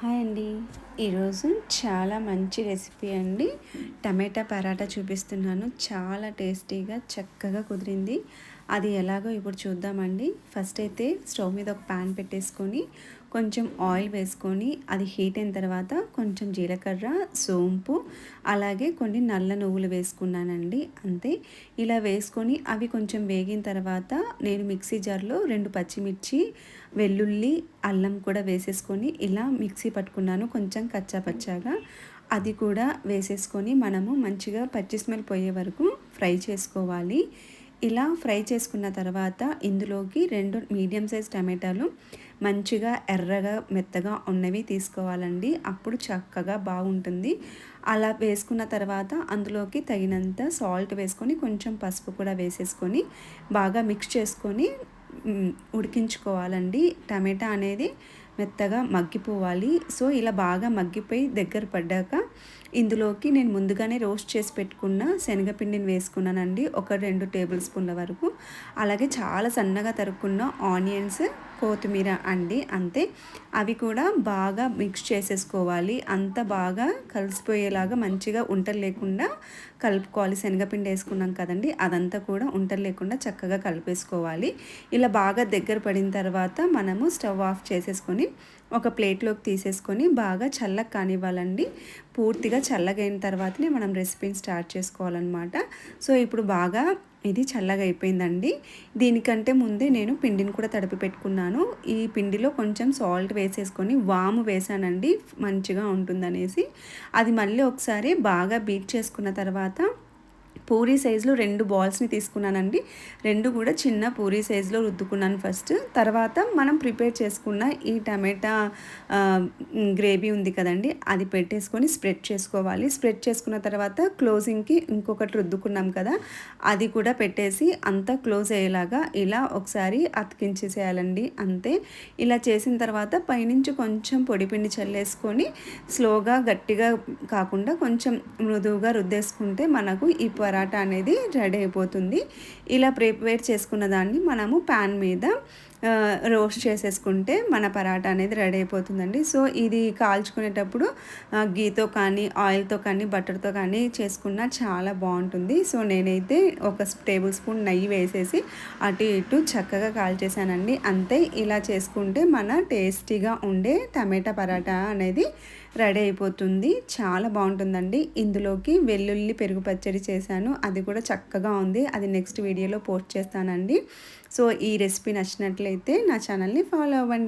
Hi అండి. ఈరోజు చాలా మంచి రెసిపీ అండి. టమాటా పరాటా చూపిస్తున్నాను. చాలా టేస్టీగా చక్కగా కుదిరింది. అది ఎలాగో ఇప్పుడు చూద్దామండి. ఫస్ట్ అయితే స్టవ్ మీద ఒక ప్యాన్ పెట్టేసుకొని కొంచెం ఆయిల్ వేసుకొని అది హీట్ అయిన తర్వాత కొంచెం జీలకర్ర, సోంపు, అలాగే కొన్ని నల్ల నువ్వులు వేసుకున్నానండి. అంతే. ఇలా వేసుకొని అవి కొంచెం వేగిన తర్వాత నేను మిక్సీ జార్లో 2 పచ్చిమిర్చి, వెల్లుల్లి, అల్లం కూడా వేసేసుకొని ఇలా మిక్సీ పట్టుకున్నాను కొంచెం కచ్చా పచ్చాగా. అది కూడా వేసేసుకొని మనము మంచిగా పచ్చి స్మెల్ పోయే వరకు ఫ్రై చేసుకోవాలి. ఇలా ఫ్రై చేసుకున్న తర్వాత ఇందులోకి 2 మీడియం సైజ్ టమాటాలు మంచిగా ఎర్రగా మెత్తగా ఉన్నవి తీసుకోవాలండి. అప్పుడు చక్కగా బాగుంటుంది. అలా వేసుకున్న తర్వాత అందులోకి తగినంత సాల్ట్ వేసుకొని కొంచెం పసుపు కూడా వేసేసుకొని బాగా మిక్స్ చేసుకొని ఉడికించుకోవాలండి. టమాటా అనేది మెత్తగా మగ్గిపోవాలి. సో ఇలా బాగా మగ్గిపోయి దగ్గర పడ్డాక ఇందులోకి నేను ముందుగానే రోస్ట్ చేసి పెట్టుకున్న శనగపిండిని వేసుకున్నానండి. ఒక 2 టేబుల్ స్పూన్ల వరకు. అలాగే చాలా సన్నగా తరుక్కున్న ఆనియన్స్, కొత్తిమీర అండి. అంతే. అవి కూడా బాగా మిక్స్ చేసేసుకోవాలి. అంత బాగా కలిసిపోయేలాగా మంచిగా ఉంటలు లేకుండా కలుపుకోవాలి. శనగపిండి వేసుకున్నాం కదండి, అదంతా కూడా ఉంటలు లేకుండా చక్కగా కలిపేసుకోవాలి. ఇలా బాగా దగ్గర పడిన తర్వాత మనము స్టవ్ ఆఫ్ చేసేసుకొని ఒక ప్లేట్లోకి తీసేసుకొని బాగా చల్లగా కానివ్వాలండి. పూర్తిగా చల్లగైన తర్వాతనే మనం రెసిపీని స్టార్ట్ చేసుకోవాలన్నమాట. సో ఇప్పుడు బాగా ఇది చల్లగా అయిపోయిందండి. దీనికంటే ముందే నేను పిండిని కూడా తడిపి పెట్టుకున్నాను. ఈ పిండిలో కొంచెం సాల్ట్ వేసేసుకొని వాము వేసానండి మంచిగా ఉంటుందనేసి. అది మళ్ళీ ఒకసారి బాగా బీట్ చేసుకున్న తర్వాత పూరీ సైజులో 2 బాల్స్ని తీసుకున్నానండి. 2 కూడా చిన్న పూరీ సైజులో రుద్దుకున్నాను ఫస్ట్. తర్వాత మనం ప్రిపేర్ చేసుకున్న ఈ టమాటా గ్రేవీ ఉంది కదండి, అది పెట్టేసుకొని స్ప్రెడ్ చేసుకోవాలి. స్ప్రెడ్ చేసుకున్న తర్వాత క్లోజింగ్కి ఇంకొకటి రుద్దుకున్నాం కదా, అది కూడా పెట్టేసి అంతా క్లోజ్ అయ్యేలాగా ఇలా ఒకసారి అతికించేసేయాలండి. అంతే. ఇలా చేసిన తర్వాత పైనుంచి కొంచెం పొడిపిండి చల్లేసుకొని స్లోగా గట్టిగా కాకుండా కొంచెం మృదువుగా రుద్దేసుకుంటే మనకు ఈ పరాటా అనేది రెడీ అయిపోతుంది. ఇలా ప్రిపేర్ చేసుకున్న దాన్ని మనము ప్యాన్ మీద రోస్ట్ చేసేసుకుంటే మన పరాటా అనేది రెడీ అయిపోతుందండి. సో ఇది కాల్చుకునేటప్పుడు గీతో కానీ, ఆయిల్తో కానీ, బటర్తో కానీ చేసుకున్నా చాలా బాగుంటుంది. సో నేనైతే ఒక టేబుల్ స్పూన్ నెయ్యి వేసేసి అటు ఇటు చక్కగా కాల్చేసానండి. అంతే. ఇలా చేసుకుంటే మన టేస్టీగా ఉండే టమాటా పరాటా అనేది రెడీ అయిపోతుంది. చాలా బాగుంటుందండి. ఇందులోకి వెల్లుల్లి పెరుగు పచ్చడి చేశాను. అది కూడా చక్కగా ఉంది. అది నెక్స్ట్ వీడియోలో పోస్ట్ చేస్తానండి. సో ఈ రెసిపీ నచ్చినట్లయితే నా ఛానల్ని ఫాలో అవ్వండి.